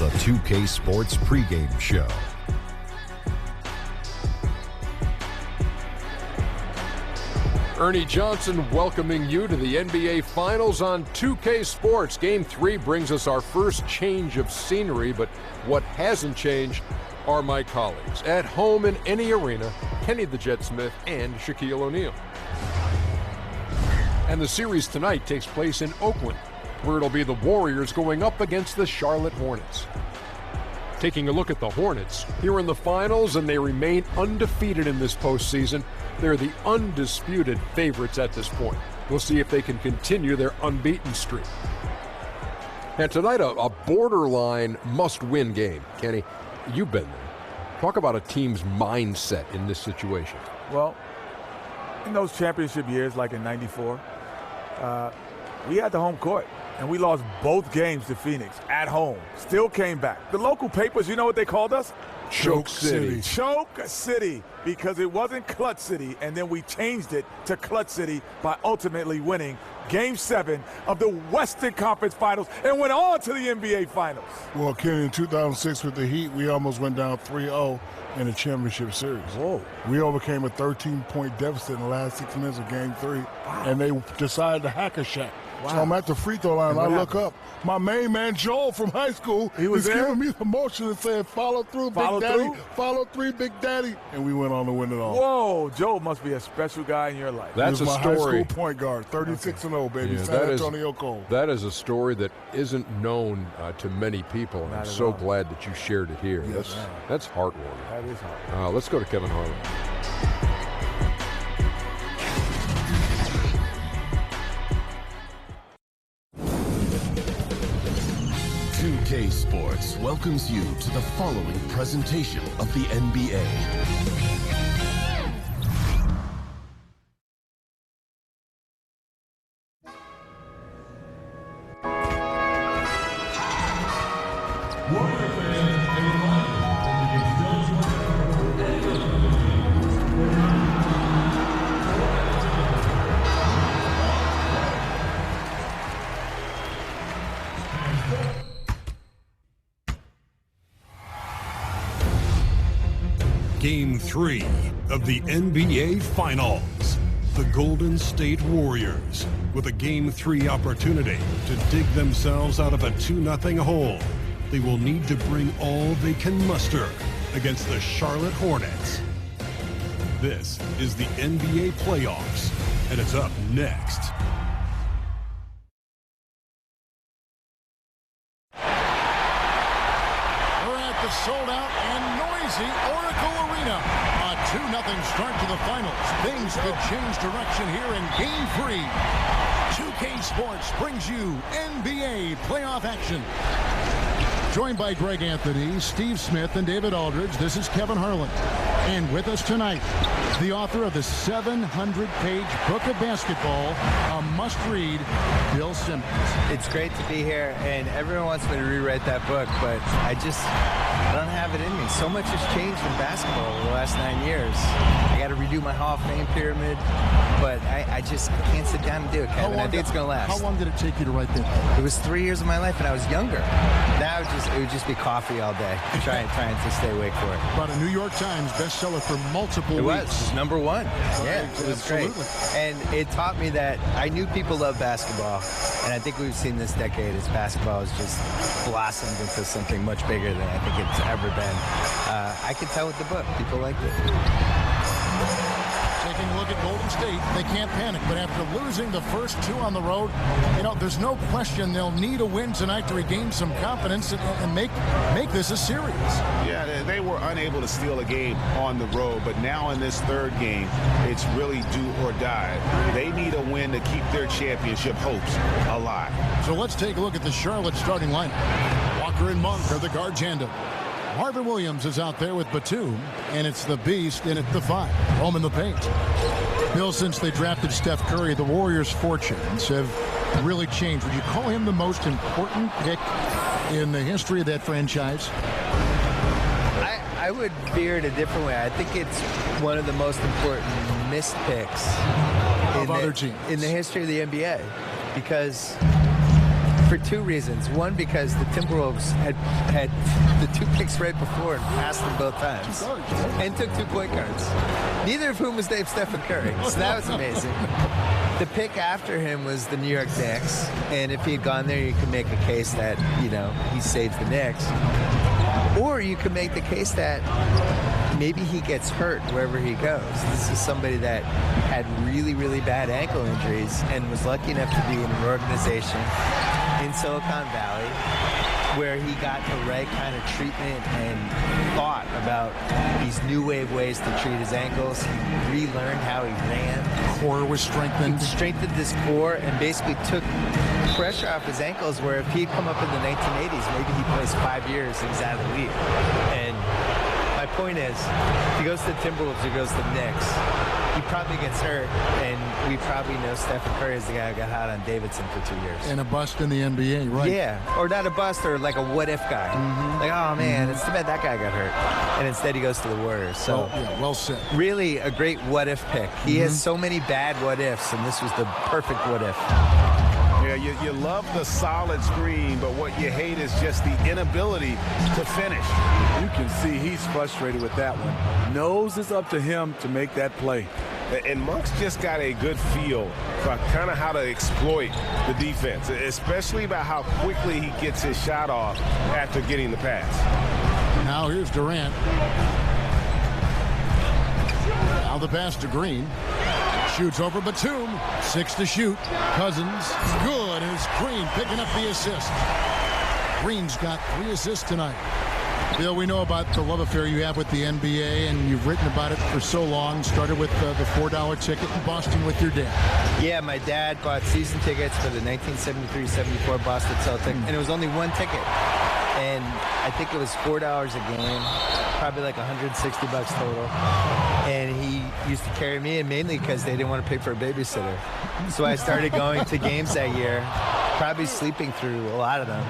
the 2K Sports pregame show. Ernie Johnson welcoming you to the NBA Finals on 2K Sports. Game 3 brings us our first change of scenery, but what hasn't changed are my colleagues. At home in any arena, Kenny the Jet Smith and Shaquille O'Neal. And the series tonight takes place in Oakland, where it'll be the Warriors going up against the Charlotte Hornets. Taking a look at the Hornets, here in the finals, and they remain undefeated in this postseason. They're the undisputed favorites at this point. We'll see if they can continue their unbeaten streak. And tonight, a borderline must-win game. Kenny, you've been there. Talk about a team's mindset in this situation. Well, in those championship years, like in '94, we had the home court, and we lost both games to Phoenix at home. Still came back. The local papers, you know what they called us? Choke City. Choke City, because it wasn't Clutch City, and then we changed it to Clutch City by ultimately winning Game 7 of the Western Conference Finals and went on to the NBA Finals. Well, Kenny, in 2006 with the Heat, we almost went down 3-0 in the championship series. Whoa. We overcame a 13-point deficit in the last 6 minutes of Game 3, and they decided to hack a Shaq. Wow. So I'm at the free throw line, and I look up. My main man, Joel, from high school, is giving me the motion and saying, follow through, Big Daddy, follow through, Big Daddy. And we went on to win it all. Whoa, Joel must be a special guy in your life. That's he was a my story. High school point guard, 36-0, baby, Yeah, San Antonio Cole. That is a story that isn't known to many people, and I'm so glad that you shared it here. Yes. That's heartwarming. That is heartwarming. Let's go to Kevin Harlan. 2K Sports welcomes you to the following presentation of the NBA. Warrior fans, a reminder that you can still Game 3 of the NBA Finals. The Golden State Warriors with a Game 3 opportunity to dig themselves out of a 2-0 hole. They will need to bring all they can muster against the Charlotte Hornets. This is the NBA playoffs, and it's up next. We're at the sold-out and noisy Oracle Arena. A 2-0 start to the finals. Things could change direction here in Game 3. 2K Sports brings you NBA playoff action. Joined by Greg Anthony, Steve Smith, and David Aldridge, this is Kevin Harlan. And with us tonight, the author of the 700-page book of basketball, a must-read, Bill Simmons. It's great to be here, and everyone wants me to rewrite that book, but I don't have it in me. So much has changed in basketball over the last 9 years. I got to redo my Hall of Fame pyramid, but I can't sit down and do it, Kevin. I think it's going to last. How long did it take you to write that? It was 3 years of my life, and I was younger. Now it would just be coffee all day, trying to stay awake for it. About a New York Times bestseller for multiple weeks. It was number one. Yeah, it was great. And it taught me that I knew people love basketball, and I think we've seen this decade as basketball has just blossomed into something much bigger than I think it's ever been. I could tell with the book, people liked it. Taking a look at Golden State, they can't panic, but after losing the first 2 on the road, there's no question they'll need a win tonight to regain some confidence and make this a series. Yeah, they were unable to steal a game on the road, but now in this third game, it's really do or die. They need a win to keep their championship hopes alive. So let's take a look at the Charlotte starting lineup. Walker and Monk are the guards handle. Marvin Williams is out there with Batum, and it's the Beast in at the 5. Roman the paint. Bill, since they drafted Steph Curry, the Warriors' fortunes have really changed. Would you call him the most important pick in the history of that franchise? I would veer it a different way. I think it's one of the most important missed picks of other teams in the history of the NBA, because For two reasons. One, because the Timberwolves had the 2 picks right before and passed them both times. And took 2 point guards. Neither of whom was named Stephen Curry. So that was amazing. The pick after him was the New York Knicks. And if he had gone there, you could make a case that, he saves the Knicks. Or you could make the case that maybe he gets hurt wherever he goes. This is somebody that had really, really bad ankle injuries and was lucky enough to be in an organization in Silicon Valley where he got the right kind of treatment and thought about these new wave ways to treat his ankles. He relearned how he ran. Core was strengthened. He strengthened his core and basically took pressure off his ankles, where if he'd come up in the 1980s, maybe he plays 5 years and he's out of the league. And my point is, if he goes to the Timberwolves or goes to the Knicks, he probably gets hurt, and we probably know Stephen Curry is the guy who got hot on Davidson for 2 years. And a bust in the NBA, right? Yeah, or not a bust, or like a what-if guy. Like, oh, man, it's too bad that guy got hurt. And instead he goes to the Warriors. So, well said. Really a great what-if pick. He has so many bad what-ifs, and this was the perfect what-if. Yeah, you love the solid screen, but what you hate is just the inability to finish. You can see he's frustrated with that one. Knows it's up to him to make that play. And Monk's just got a good feel for kind of how to exploit the defense, especially about how quickly he gets his shot off after getting the pass. Now here's Durant. Now the pass to Green. Shoots over Batum. 6 to shoot. Cousins. Good. It's Green picking up the assist. Green's got 3 assists tonight. Bill, we know about the love affair you have with the NBA, and you've written about it for so long. Started with the $4 ticket in Boston with your dad. Yeah, my dad bought season tickets for the 1973-74 Boston Celtics, and it was only 1 ticket. And I think it was $4 a game, probably like $160 total. And he used to carry me in mainly because they didn't want to pay for a babysitter. So I started going to games that year, probably sleeping through a lot of them,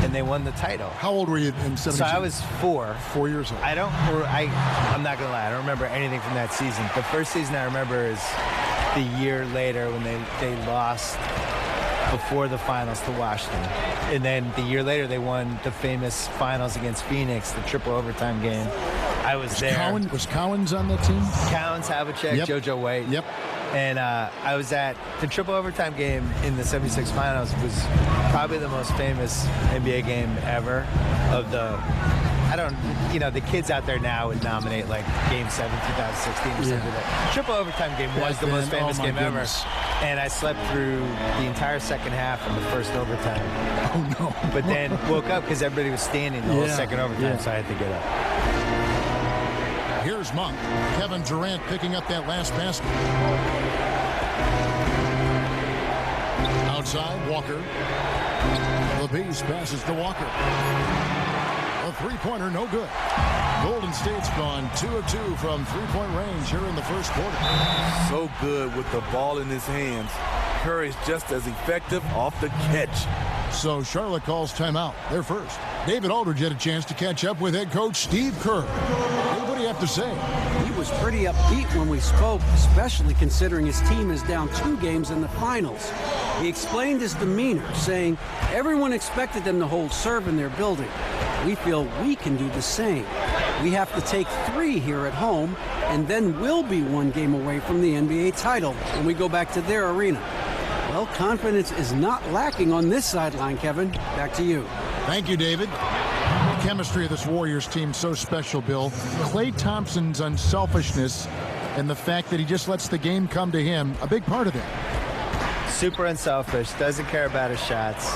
and they won the title. How old were you in 72? So I was 4. 4 years old. I'm not going to lie, I don't remember anything from that season. The first season I remember is the year later when they lost before the finals to Washington. And then the year later, they won the famous finals against Phoenix, the triple overtime game. I was there. Was Cowens on that team? Cowens, Havlicek, JoJo White. Yep. And I was at the triple overtime game in the 76 finals. Was probably the most famous NBA game ever. The kids out there now would nominate like Game 7, 2016 or something like that. Triple overtime game was the most famous game ever. And I slept through the entire second half of the first overtime. Oh, no. But then woke up because everybody was standing the whole second overtime, so I had to get up. Here's Monk. Kevin Durant picking up that last basket. Outside, Walker. LeBeast passes to Walker. A three-pointer, no good. Golden State's gone 2 of 2 from three-point range here in the first quarter. So good with the ball in his hands. Curry's just as effective off the catch. So Charlotte calls timeout. They're first. David Aldridge had a chance to catch up with head coach Steve Kerr. What do you have to say? He was pretty upbeat when we spoke, especially considering his team is down 2 games in the finals. He explained his demeanor, saying everyone expected them to hold serve in their building. We feel we can do the same. We have to take 3 here at home, and then we'll be 1 game away from the NBA title when we go back to their arena. Well, confidence is not lacking on this sideline, Kevin. Back to you. Thank you, David. The chemistry of this Warriors team so special, Bill. Klay Thompson's unselfishness and the fact that he just lets the game come to him, a big part of that. Super unselfish, doesn't care about his shots.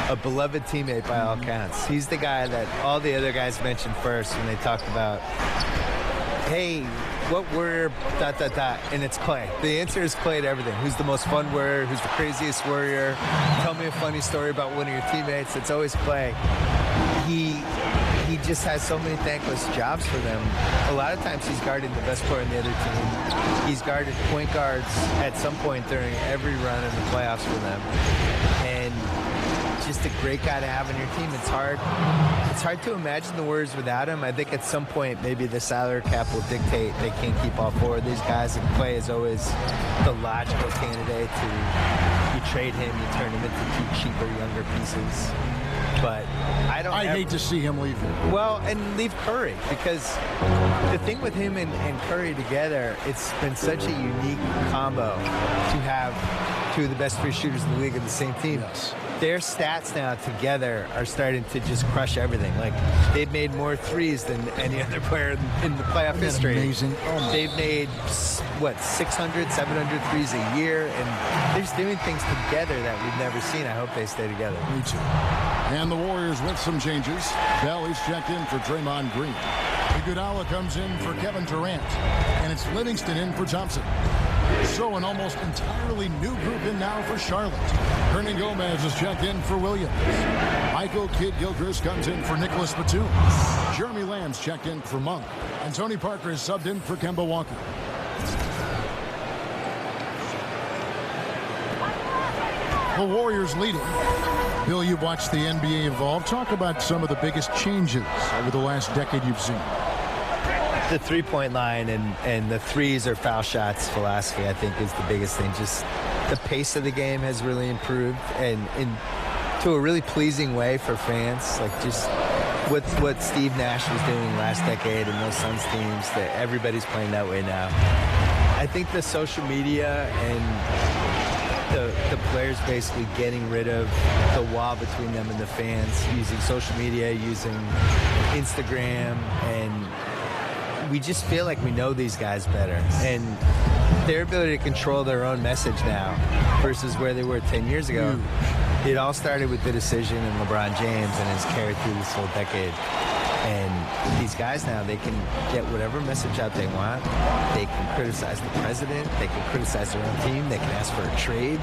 A beloved teammate by all counts. He's the guy that all the other guys mentioned first when they talked about, hey, what warrior, ... and it's Klay. The answer is Klay to everything. Who's the most fun warrior? Who's the craziest warrior? Tell me a funny story about one of your teammates. It's always Klay. He just has so many thankless jobs for them. A lot of times he's guarding the best player in the other team. He's guarded point guards at some point during every run in the playoffs for them. And just a great guy to have on your team. It's hard to imagine the Warriors without him. I think at some point maybe the salary cap will dictate they can't keep all 4 of these guys, and Klay is always the logical candidate to be trade him, you turn him into 2 cheaper, younger pieces. But I hate to see him leave here. Well, and leave Curry, because the thing with him and Curry together, it's been such a unique combo to have 2 of the best 3 shooters in the league on the same team. Yes. Their stats now together are starting to just crush everything. Like, they've made more threes than any other player in the playoff history. Amazing. They've made, 600, 700 threes a year, and they're just doing things together that we've never seen. I hope they stay together. Me too. And the Warriors with some changes. Bell is checked in for Draymond Green. Iguodala comes in for Kevin Durant. And it's Livingston in for Thompson. So an almost entirely new group in now for Charlotte. Hernan Gomez is checked in for Williams. Michael Kidd-Gilchrist comes in for Nicholas Batum. Jeremy Lamb's checked in for Monk. And Tony Parker is subbed in for Kemba Walker. The Warriors leading. Bill, you've watched the NBA evolve. Talk about some of the biggest changes over the last decade you've seen. The three-point line and the threes or foul shots philosophy, I think, is the biggest thing. Just the pace of the game has really improved, and to a really pleasing way for fans. Like, just what Steve Nash was doing last decade and those Suns teams, that everybody's playing that way now. I think the social media and the players basically getting rid of the wall between them and the fans, using social media, using Instagram, and we just feel like we know these guys better. And their ability to control their own message now versus where they were 10 years ago. It all started with the decision and LeBron James, and has carried through this whole decade. And these guys now, they can get whatever message out they want. They can criticize the president. They can criticize their own team. They can ask for a trade.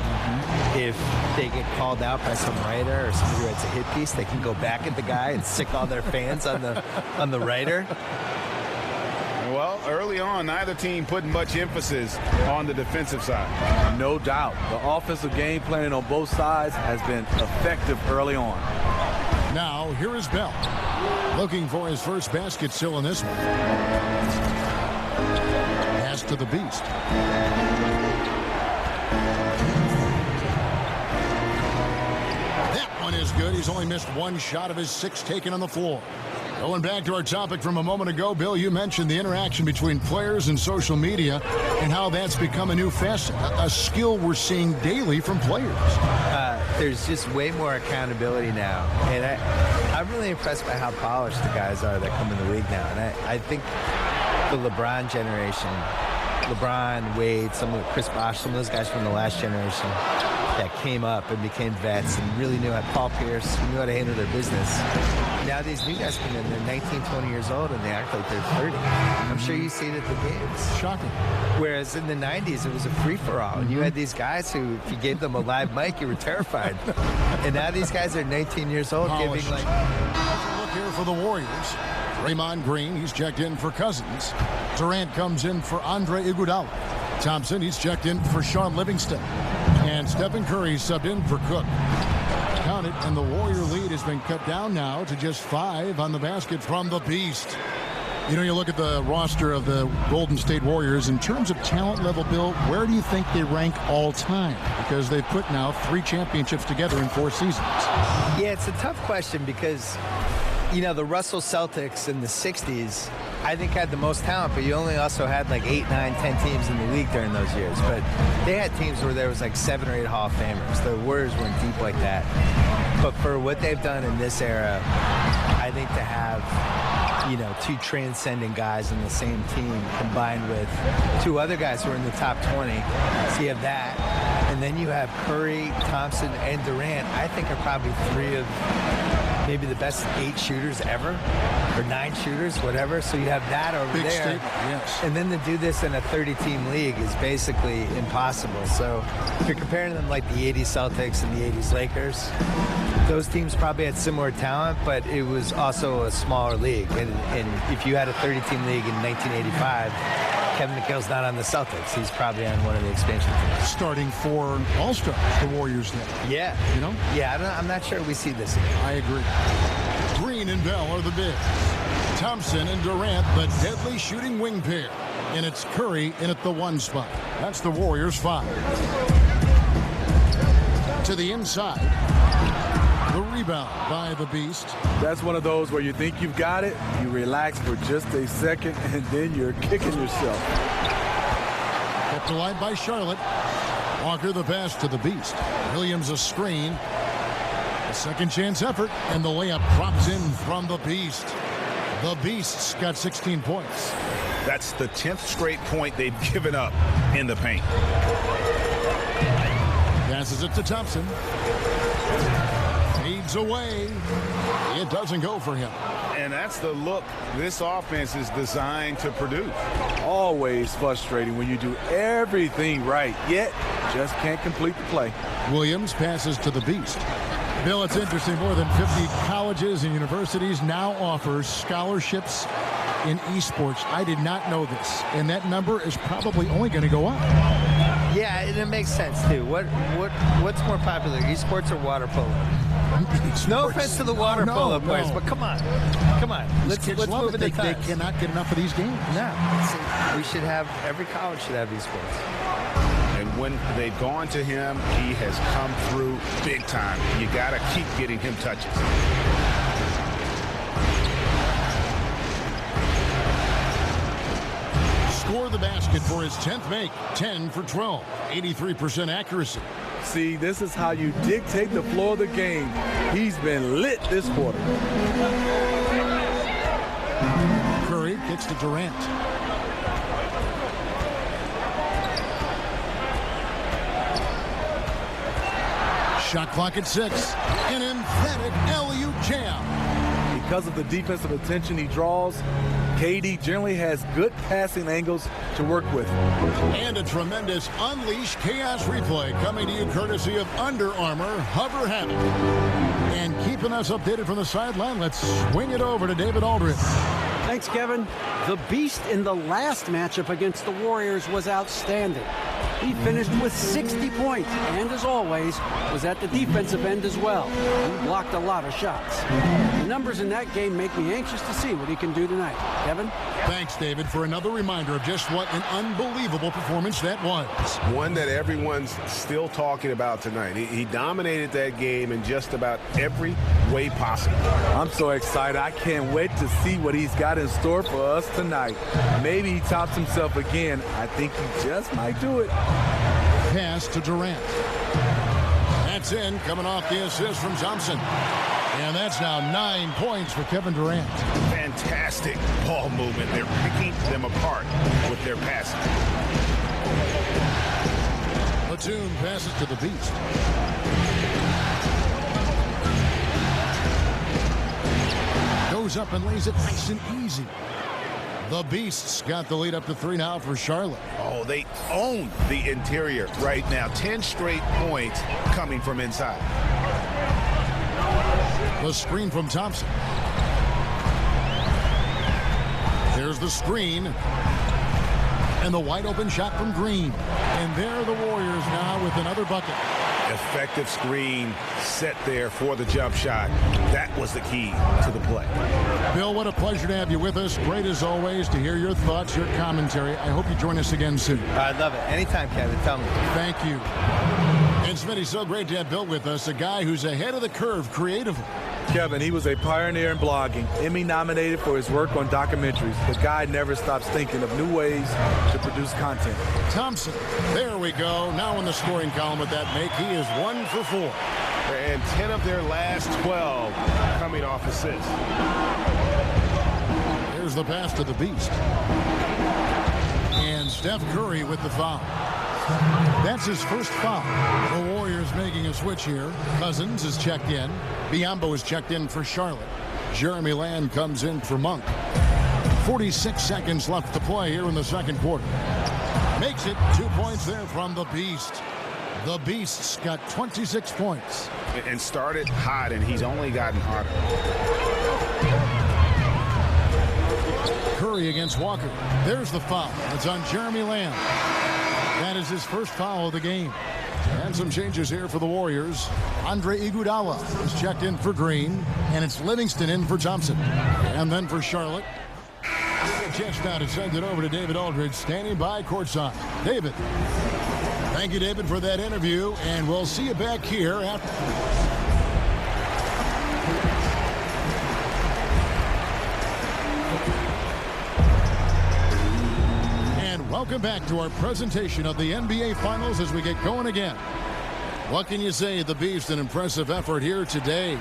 If they get called out by some writer or somebody who writes a hit piece, they can go back at the guy and sick all their fans on the writer. Well, early on, neither team putting much emphasis on the defensive side. No doubt. The offensive game planning on both sides has been effective early on. Now, here is Bell. Looking for his first basket still in this one. Pass to the Beast. That one is good. He's only missed 1 shot of his 6 taken on the floor. Going back to our topic from a moment ago, Bill, you mentioned the interaction between players and social media and how that's become a new facet, a skill we're seeing daily from players. There's just way more accountability now. And I'm really impressed by how polished the guys are that come in the league now. And I think the LeBron generation, LeBron, Wade, Chris Bosh, some of those guys from the last generation that came up and became vets and really knew how, Paul Pierce, knew how to handle their business. Now these new guys come in, they're 19, 20 years old, and they act like they're 30. I'm sure you see it at the games. Shocking. Whereas in the 90s, it was a free-for-all. And you had these guys who, if you gave them a live mic, you were terrified. And now these guys are 19 years old, polished. giving like... Look here for the Warriors. Draymond Green, he's checked in for Cousins. Durant comes in for Andre Iguodala. Thompson, he's checked in for Sean Livingston. And Stephen Curry subbed in for Cook. Count it, and the Warrior lead has been cut down now to just 5 on the basket from the Beast. You know, you look at the roster of the Golden State Warriors, in terms of talent level, Bill, where do you think they rank all time? Because they've put now 3 championships together in 4 seasons. Yeah, it's a tough question because, you know, the Russell Celtics in the 60s, I think, had the most talent, but you only also had like 8, 9, 10 teams in the league during those years. But they had teams where there was like 7 or 8 Hall of Famers. The Warriors weren't deep like that. But for what they've done in this era, I think to have, you know, 2 transcendent guys in the same team combined with 2 other guys who are in the top 20, so you have that. And then you have Curry, Thompson, and Durant, I think are probably 3 of maybe the best 8 shooters ever, or 9 shooters, whatever. So you have that over Big there. statement, yes. And then to do this in a 30-team league is basically impossible. So if you're comparing them like the 80s Celtics and the 80s Lakers, those teams probably had similar talent, but it was also a smaller league. And if you had a 30-team league in 1985, Kevin McHale's not on the Celtics. He's probably on one of the expansion teams. Starting 4 All-Stars, the Warriors now. Yeah. You know? Yeah, I'm not sure we see this again. I agree. Green and Bell are the bigs. Thompson and Durant, the deadly shooting wing pair. And it's Curry in at the 1 spot. That's the Warriors 5. to the inside. The rebound by the Beast. That's one of those where you think you've got it, you relax for just a second, and then you're kicking yourself. Up the line by Charlotte. Walker the pass to the Beast. Williams a screen. A second chance effort, and the layup drops in from the Beast. The Beast's got 16 points. That's the 10th straight point they've given up in the paint. Passes it to Thompson. Fades away. It doesn't go for him. And that's the look this offense is designed to produce. Always frustrating when you do everything right, yet just can't complete the play. Williams passes to the Beast. Bill, it's interesting. More than 50 colleges and universities now offer scholarships in esports. I did not know this, and that number is probably only going to go up. Yeah, and it makes sense too. What's more popular, esports or water polo? No offense to the water polo players, but come on. Let's move it. They cannot get enough of these games. No, we should have, every college should have esports. And when they've gone to him, he has come through big time. You got to keep getting him touches. Score the basket for his 10th make. 10 for 12. 83% accuracy. See, this is how you dictate the flow of the game. He's been lit this quarter. Curry kicks to Durant. Shot clock at 6. An emphatic alley-oop jam. Because of the defensive attention he draws, KD generally has good passing angles to work with. And a tremendous Unleash Chaos replay coming to you courtesy of Under Armour Hover Habit. And keeping us updated from the sideline, let's swing it over to David Aldridge. Thanks, Kevin. The Beast in the last matchup against the Warriors was outstanding. He finished with 60 points, and as always, was at the defensive end as well. He blocked a lot of shots. The numbers in that game make me anxious to see what he can do tonight. Kevin? Thanks, David, for another reminder of just what an unbelievable performance that was. One that everyone's still talking about tonight. He dominated that game in just about every way possible. I'm so excited. I can't wait to see what he's got in store for us tonight. Maybe he tops himself again. I think he just might do it. Pass to Durant. That's in, coming off the assist from Thompson. And that's now 9 points for Kevin Durant. Fantastic ball movement. They're picking them apart with their passing. Batum passes to the Beast. Goes up and lays it nice and easy. The Beasts got the lead up to 3 now for Charlotte. Oh, they own the interior right now. 10 straight points coming from inside. The screen from Thompson. There's the screen. And the wide open shot from Green. And there are the Warriors now with another bucket. Effective screen set there for the jump shot. That was the key to the play. Bill, what a pleasure to have you with us. Great as always to hear your thoughts, your commentary. I hope you join us again soon. I'd love it. Anytime, Kevin. Tell me. Thank you. And Smitty, so great to have Bill with us, a guy who's ahead of the curve creatively. Kevin, he was a pioneer in blogging. Emmy nominated for his work on documentaries. The guy never stops thinking of new ways to produce content. Thompson, there we go. Now in the scoring column with that make, he is 1 for 4. And 10 of their last 12 coming off assists. Here's the pass to the Beast. And Steph Curry with the foul. That's his first foul. The Warriors making a switch here. Cousins is checked in. Biyombo is checked in for Charlotte. Jeremy Lamb comes in for Monk. 46 seconds left to play here in the second quarter. Makes it 2 points there from the Beast. The Beast's got 26 points. And started hot, and he's only gotten hotter. Curry against Walker. There's the foul. It's on Jeremy Lamb. That is his first foul of the game. And some changes here for the Warriors. Andre Iguodala is checked in for Green, and it's Livingston in for Thompson. And then for Charlotte, just now to send it over to David Aldridge, standing by courtside. David. Thank you, David, for that interview, and we'll see you back here after. And welcome back to our presentation of the NBA Finals as we get going again. What can you say? The Beast, an impressive effort here today.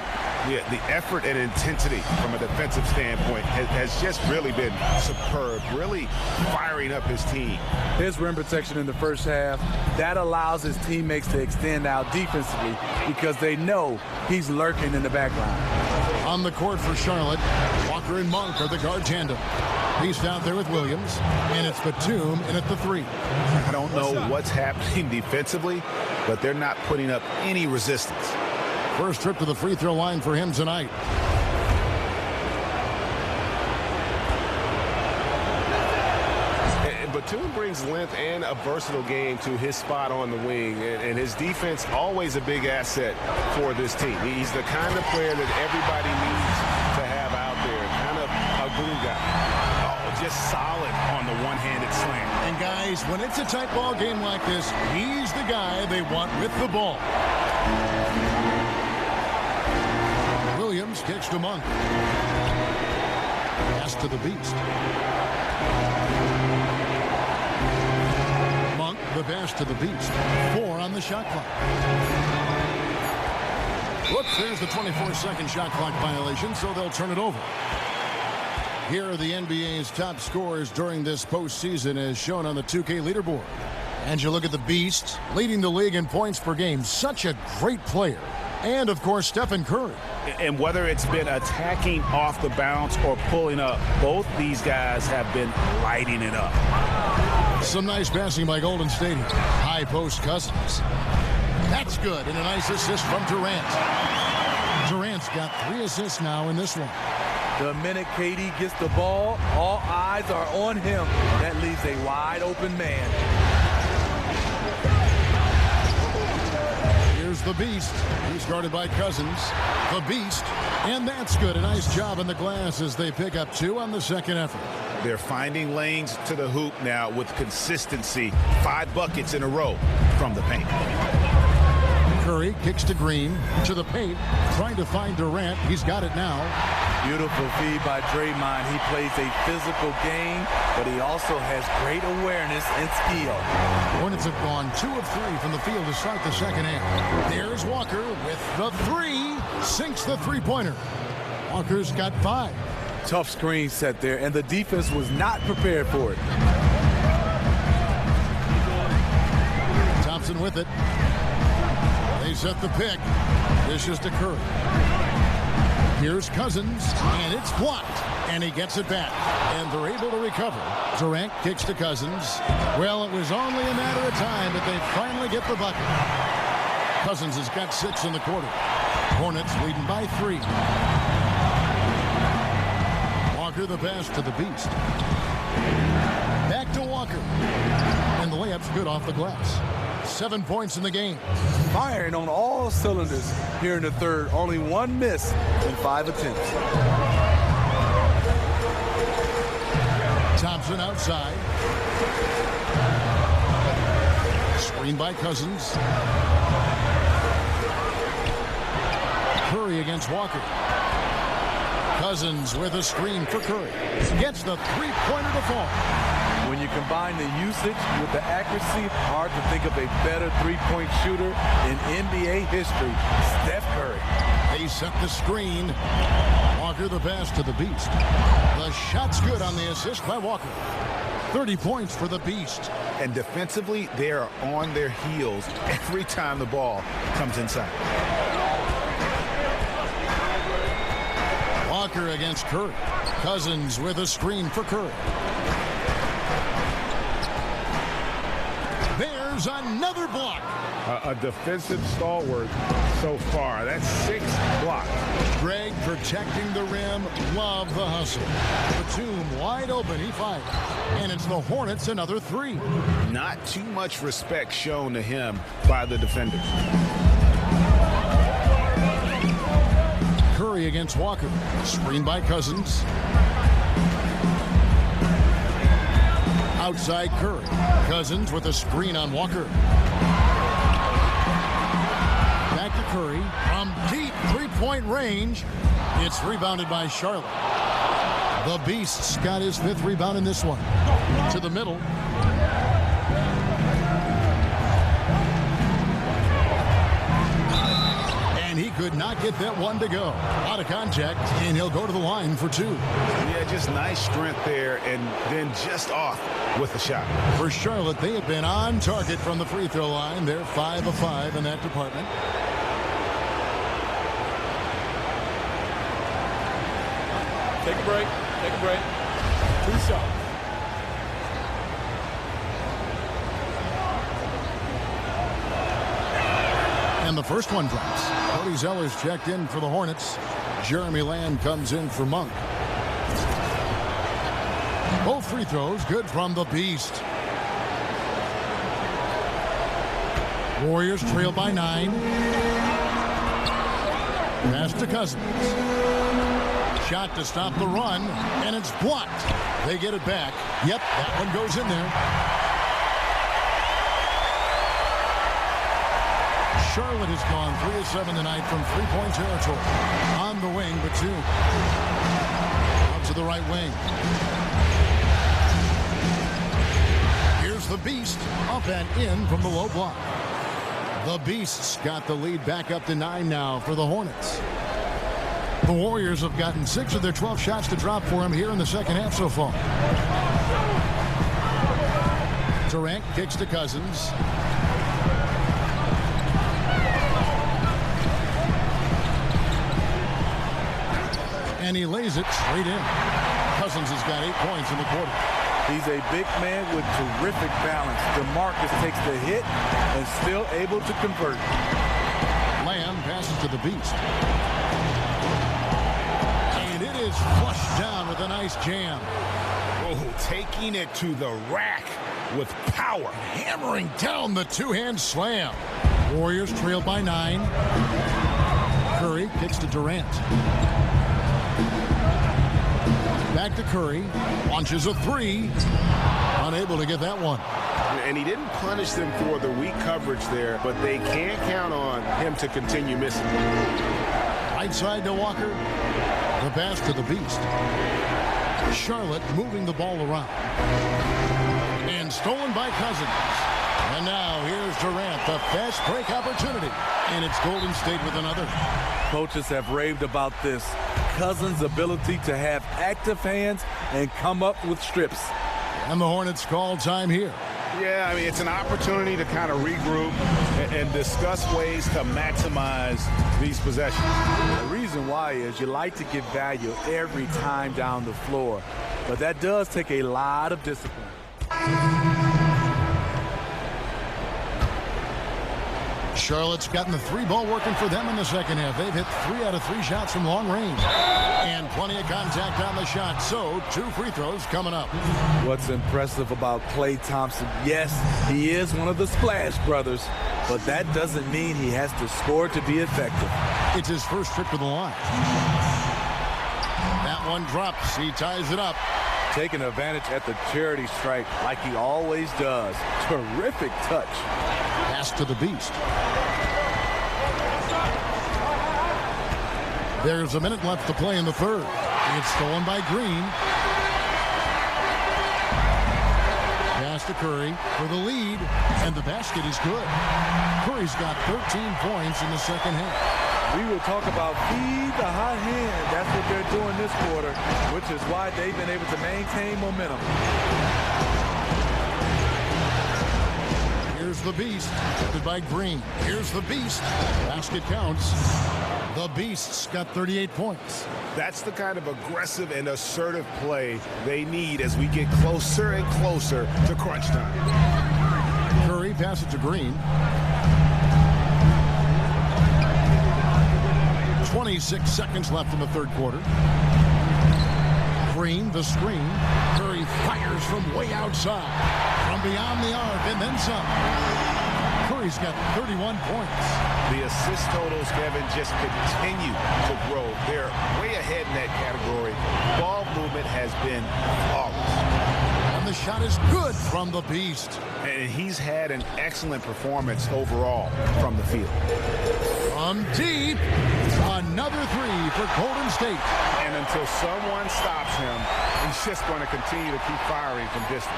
Yeah, the effort and intensity from a defensive standpoint has just really been superb, really firing up his team. His rim protection in the first half, that allows his teammates to extend out defensively because they know he's lurking in the backline. On the court for Charlotte, Walker and Monk are the guard tandem. Beast out there with Williams, and it's Batum in at the 3. I don't know what's happening defensively, but they're not putting up any resistance. First trip to the free throw line for him tonight. Batum brings length and a versatile game to his spot on the wing, and his defense always a big asset for this team. He's the kind of player that everybody needs to have out there, kind of a glue guy. Oh, just solid on the one-handed slam. And guys, when it's a tight ball game like this, he's the guy they want with the ball. Williams kicks to Monk. Pass to the Beast. Monk, the pass to the Beast. 4 on the shot clock. Whoops, there's the 24-second shot clock violation, so they'll turn it over. Here are the NBA's top scorers during this postseason as shown on the 2K leaderboard. And you look at the Beast, leading the league in points per game. Such a great player. And, of course, Stephen Curry. And whether it's been attacking off the bounce or pulling up, both these guys have been lighting it up. Some nice passing by Golden State. High post Cousins. That's good. And a nice assist from Durant. Durant's got 3 assists now in this one. The minute KD gets the ball, all eyes are on him. That leaves a wide open man. Here's the Beast. He's guarded by Cousins. The Beast. And that's good. A nice job in the glass as they pick up 2 on the second effort. They're finding lanes to the hoop now with consistency. 5 buckets in a row from the paint. Curry kicks to Green. To the paint. Trying to find Durant. He's got it now. Beautiful feed by Draymond. He plays a physical game, but he also has great awareness and skill. Hornets have gone 2 of 3 from the field to start the second half. There's Walker with the 3. Sinks the three-pointer. Walker's got 5. Tough screen set there, and the defense was not prepared for it. Thompson with it. They set the pick. This is to Curry. Here's Cousins, and it's blocked, and he gets it back, and they're able to recover. Durant kicks to Cousins. Well, it was only a matter of time, but they finally get the bucket. Cousins has got 6 in the quarter. Hornets leading by 3. Walker the pass to the Beast. Back to Walker, and the layup's good off the glass. 7 points in the game. Firing on all cylinders here in the third. Only 1 miss in 5 attempts. Thompson outside. Screen by Cousins. Curry against Walker. Cousins with a screen for Curry. Gets the three-pointer to fall. When you combine the usage with the accuracy, hard to think of a better three-point shooter in NBA history. Steph Curry. They set the screen. Walker the pass to the Beast. The shot's good on the assist by Walker. 30 points for the Beast. And defensively, they are on their heels every time the ball comes inside. Walker against Curry. Cousins with a screen for Curry. There's another block. A defensive stalwart so far. That's 6 blocks. Greg protecting the rim. Love the hustle. Batum wide open. He fires. And it's the Hornets another 3. Not too much respect shown to him by the defenders. Curry against Walker. Screen by Cousins. outside Curry. Cousins with a screen on Walker. Back to Curry from deep three-point range. It's rebounded by Charlotte. The Beast's got his 5th rebound in this one. To the middle. And he could not get that one to go. Out of contact, and he'll go to the line for 2. Yeah, just nice strength there, and then just off with the shot. For Charlotte, they have been on target from the free throw line. They're 5 of 5 in that department. Take a break. Take a break. 2 shots. And the first one drops. Cody Zeller's checked in for the Hornets. Jeremy Lamb comes in for Monk. Both free throws good from the Beast. Warriors trail by 9. Pass to Cousins. Shot to stop the run, and it's blocked. They get it back. Yep, that one goes in there. Charlotte has gone 3 of 7 tonight from three-point territory. On the wing, but 2. Out to the right wing. Here's the Beast, up and in from the low block. The Beast's got the lead back up to 9 now for the Hornets. The Warriors have gotten 6 of their 12 shots to drop for him here in the second half so far. Durant kicks to Cousins. And he lays it straight in. Cousins has got 8 points in the quarter. He's a big man with terrific balance. DeMarcus takes the hit and still able to convert. Lamb passes to the Beast. And it is flushed down with a nice jam. Oh, taking it to the rack with power. Hammering down the two-hand slam. Warriors trail by 9. Curry kicks to Durant. Back to Curry. Launches a 3. Unable to get that one. And he didn't punish them for the weak coverage there, but they can't count on him to continue missing. Right side to Walker. The pass to the Beast. Charlotte moving the ball around. And stolen by Cousins. And now here's Durant, the fast break opportunity. And it's Golden State with another. Coaches have raved about this. Cousins' ability to have active hands and come up with strips. And the Hornets call time here. Yeah, I mean, it's an opportunity to kind of regroup and discuss ways to maximize these possessions. The reason why is you like to get value every time down the floor, but that does take a lot of discipline. Charlotte's gotten the 3-ball working for them in the second half. They've hit 3 out of 3 shots from long range. And plenty of contact on the shot. So 2 free throws coming up. What's impressive about Klay Thompson, yes, he is one of the Splash Brothers, but that doesn't mean he has to score to be effective. It's his first trip to the line. That one drops. He ties it up. Taking advantage at the charity stripe like he always does. Terrific touch. Pass to the Beast. There's a minute left to play in the third. It's stolen by Green. Pass to Curry for the lead, and the basket is good. Curry's got 13 points in the second half. We will talk about feed the hot hand. That's what they're doing this quarter, which is why they've been able to maintain momentum. Here's the Beast, led by Green. Here's the Beast. Basket counts. The Beast's got 38 points. That's the kind of aggressive and assertive play they need as we get closer and closer to crunch time. Curry passes to Green. 26 seconds left in the third quarter. Green, the screen. Curry fires from way outside. From beyond the arc and then some. Curry's got 31 points. The assist totals, Kevin, just continue to grow. They're way ahead in that category. Ball movement has been flawless. And the the shot is good from the beast. And he's had an excellent performance overall from the field. From deep, another three for Golden State. And until someone stops him, he's just going to continue to keep firing from distance.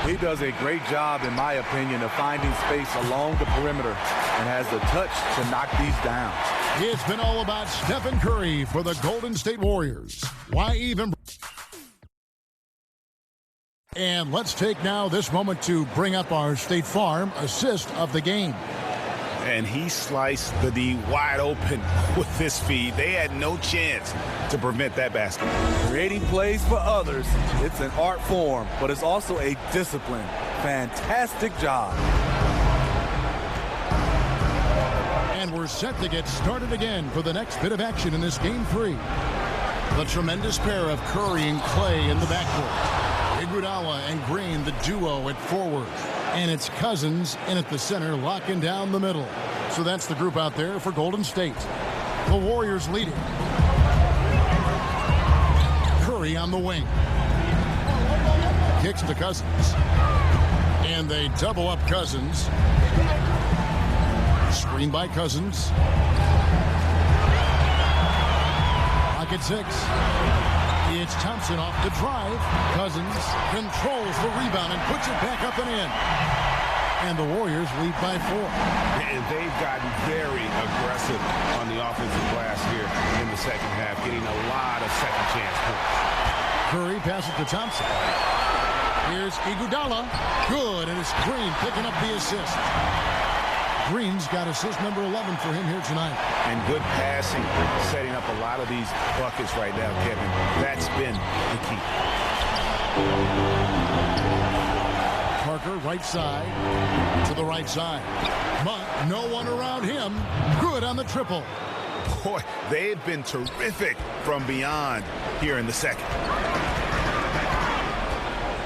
He does a great job, in my opinion, of finding space along the perimeter and has the touch to knock these down. It's been all about Stephen Curry for the Golden State Warriors. Why even... And let's take now this moment to bring up our State Farm assist of the game. And he sliced the D wide open with this feed. They had no chance to prevent that basket. Creating plays for others, it's an art form, but it's also a discipline. Fantastic job. And we're set to get started again for the next bit of action in this Game 3. The tremendous pair of Curry and Clay in the backcourt. Iguodala and Green, the duo at forward. And it's Cousins in at the center, locking down the middle. So that's the group out there for Golden State. The Warriors leading. Curry on the wing. Kicks to Cousins. And they double up Cousins. Screen by Cousins. Pocket 6. It's Thompson off the drive. Cousins controls the rebound and puts it back up and in. And the Warriors lead by 4. And they've gotten very aggressive on the offensive glass here in the second half, getting a lot of second chance points. Curry passes to Thompson. Here's Iguodala. Good, and it's Green picking up the assist. Green's got assist number 11 for him here tonight. And good passing, setting up a lot of these buckets right now, Kevin. That's been the key. Parker, right side, to the right side. But no one around him. Good on the triple. Boy, they've been terrific from beyond here in the second.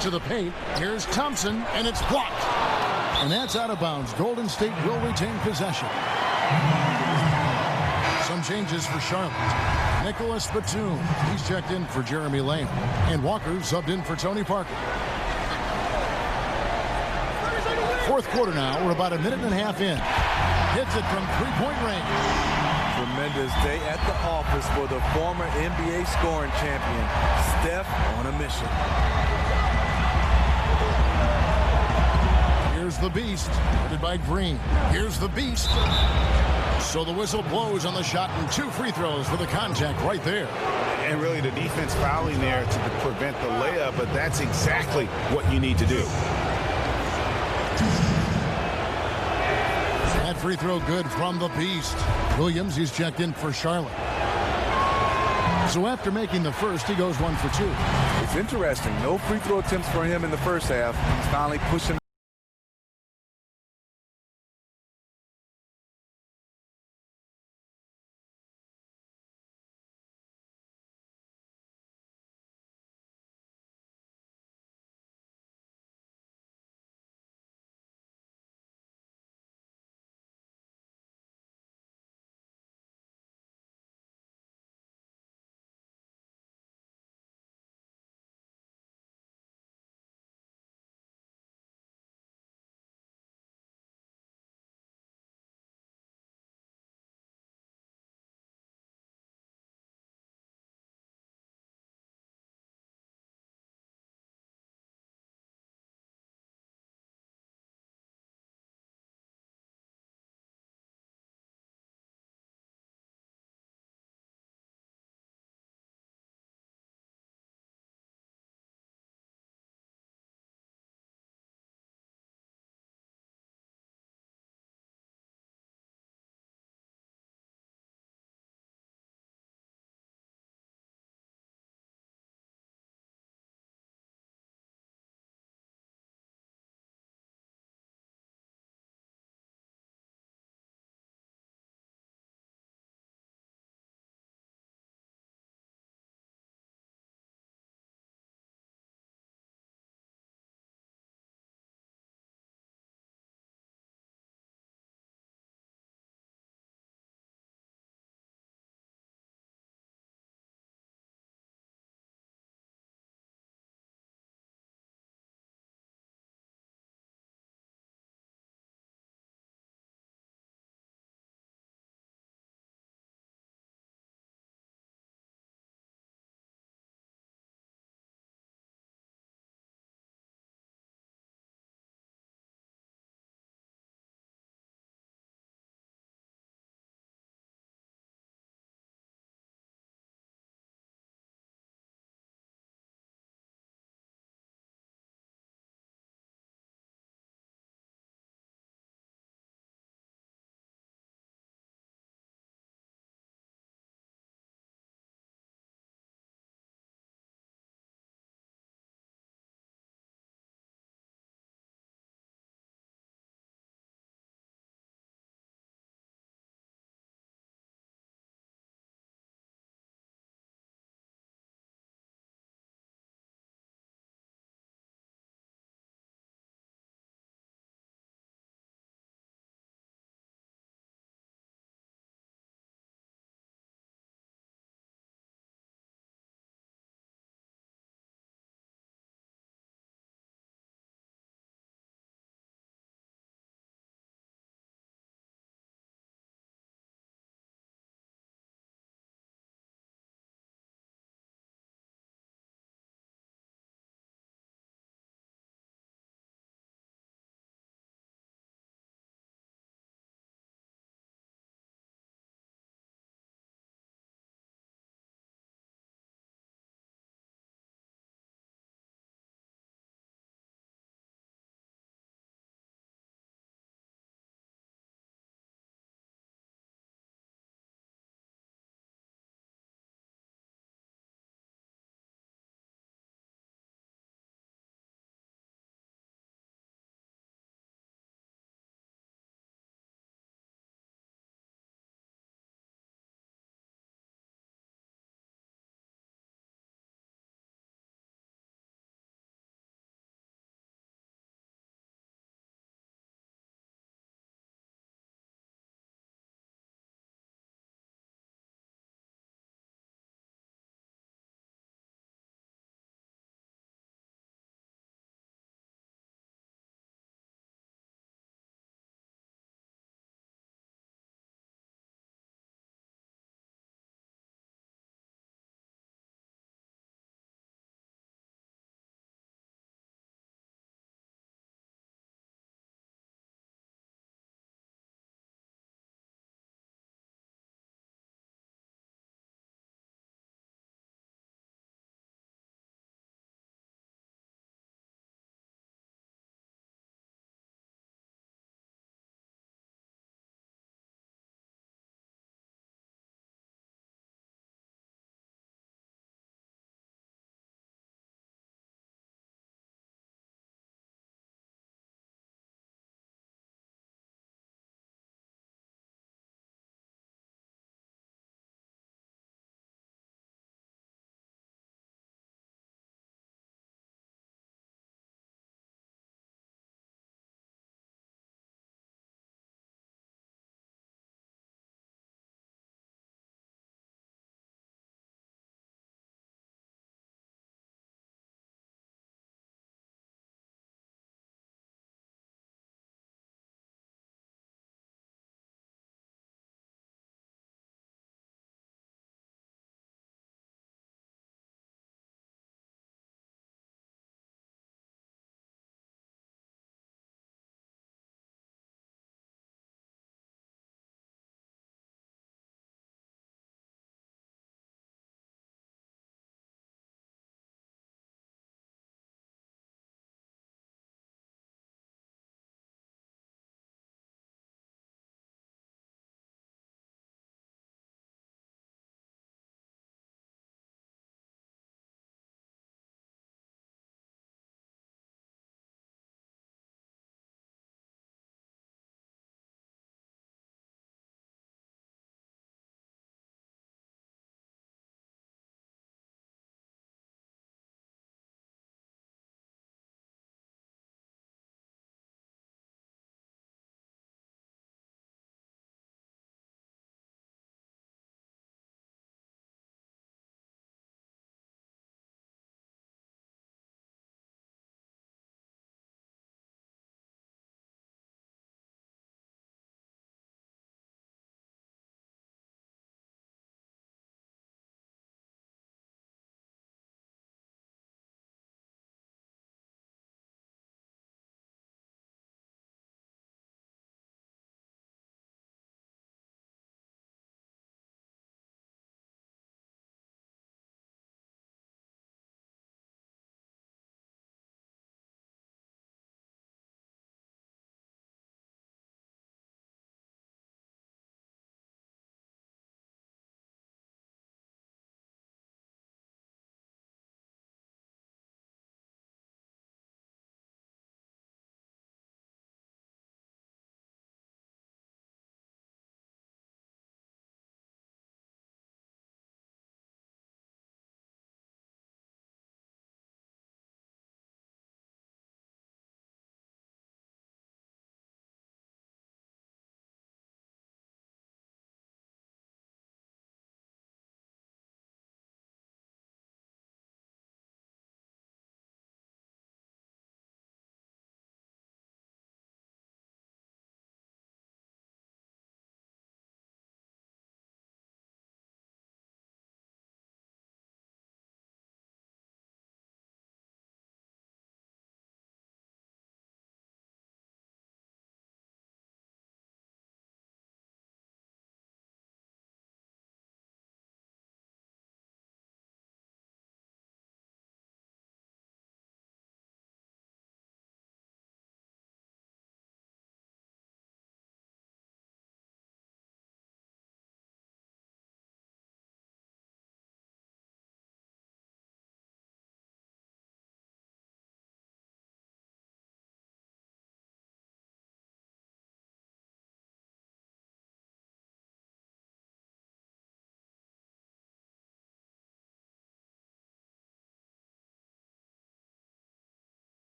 To the paint, here's Thompson, and it's blocked. And that's out of bounds. Golden State will retain possession. Some changes for Charlotte. Nicholas Batum, he's checked in for Jeremy Lamb. And Walker subbed in for Tony Parker. Fourth quarter now. We're about a minute and a half in. Hits it from three-point range. Tremendous day at the office for the former NBA scoring champion, Steph, on a mission. Here's the beast, headed by Green. Here's the beast. So the whistle blows on the shot and 2 free throws for the contact right there. And really the defense fouling there to prevent the layup, but that's exactly what you need to do. That free throw good from the beast. Williams, he's checked in for Charlotte. So after making the first, he goes 1 for 2. It's interesting. No free throw attempts for him in the first half. He's finally pushing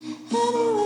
Anyway.